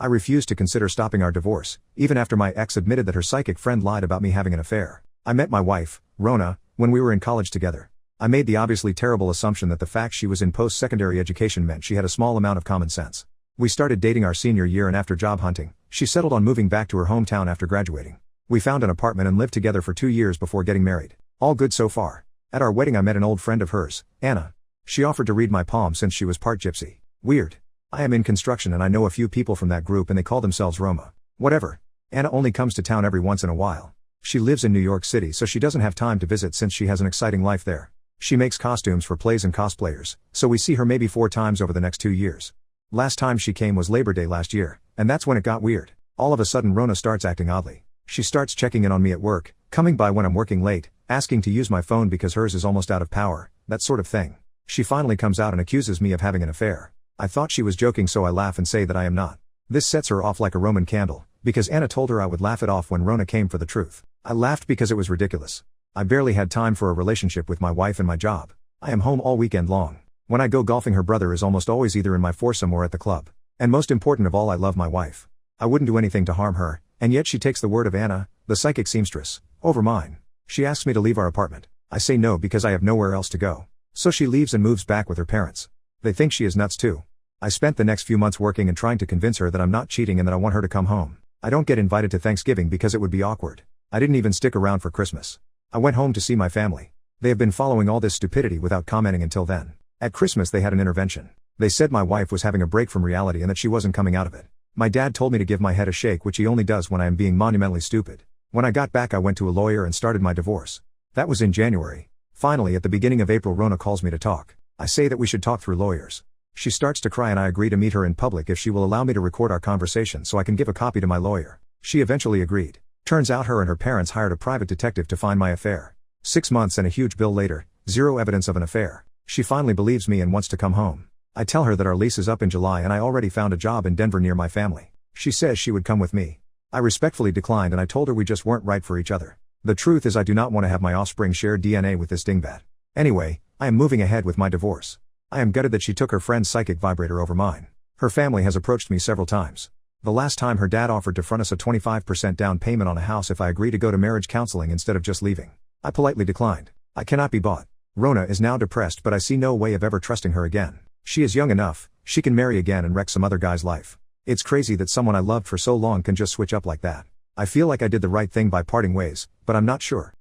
I refused to consider stopping our divorce, even after my ex admitted that her psychic friend lied about me having an affair. I met my wife, Rona, when we were in college together. I made the obviously terrible assumption that the fact she was in post-secondary education meant she had a small amount of common sense. We started dating our senior year, and after job hunting, she settled on moving back to her hometown after graduating. We found an apartment and lived together for 2 years before getting married. All good so far. At our wedding I met an old friend of hers, Anna. She offered to read my palm since she was part gypsy. Weird. I am in construction and I know a few people from that group and they call themselves Roma. Whatever. Anna only comes to town every once in a while. She lives in New York City, so she doesn't have time to visit since she has an exciting life there. She makes costumes for plays and cosplayers, so we see her maybe 4 times over the next 2 years. Last time she came was Labor Day last year, and that's when it got weird. All of a sudden Rona starts acting oddly. She starts checking in on me at work, coming by when I'm working late, asking to use my phone because hers is almost out of power, that sort of thing. She finally comes out and accuses me of having an affair. I thought she was joking, so I laugh and say that I am not. This sets her off like a Roman candle, because Anna told her I would laugh it off when Rona came for the truth. I laughed because it was ridiculous. I barely had time for a relationship with my wife and my job. I am home all weekend long. When I go golfing, her brother is almost always either in my foursome or at the club. And most important of all, I love my wife. I wouldn't do anything to harm her, and yet she takes the word of Anna, the psychic seamstress, over mine. She asks me to leave our apartment. I say no because I have nowhere else to go. So she leaves and moves back with her parents. They think she is nuts too. I spent the next few months working and trying to convince her that I'm not cheating and that I want her to come home. I don't get invited to Thanksgiving because it would be awkward. I didn't even stick around for Christmas. I went home to see my family. They have been following all this stupidity without commenting until then. At Christmas they had an intervention. They said my wife was having a break from reality and that she wasn't coming out of it. My dad told me to give my head a shake, which he only does when I am being monumentally stupid. When I got back I went to a lawyer and started my divorce. That was in January. Finally, at the beginning of April, Rona calls me to talk. I say that we should talk through lawyers. She starts to cry and I agree to meet her in public if she will allow me to record our conversation so I can give a copy to my lawyer. She eventually agreed. Turns out her and her parents hired a private detective to find my affair. 6 months and a huge bill later, zero evidence of an affair. She finally believes me and wants to come home. I tell her that our lease is up in July and I already found a job in Denver near my family. She says she would come with me. I respectfully declined and I told her we just weren't right for each other. The truth is I do not want to have my offspring share DNA with this dingbat. Anyway, I am moving ahead with my divorce. I am gutted that she took her friend's psychic vibrator over mine. Her family has approached me several times. The last time her dad offered to front us a 25% down payment on a house if I agree to go to marriage counseling instead of just leaving. I politely declined. I cannot be bought. Rona is now depressed, but I see no way of ever trusting her again. She is young enough, she can marry again and wreck some other guy's life. It's crazy that someone I loved for so long can just switch up like that. I feel like I did the right thing by parting ways, but I'm not sure.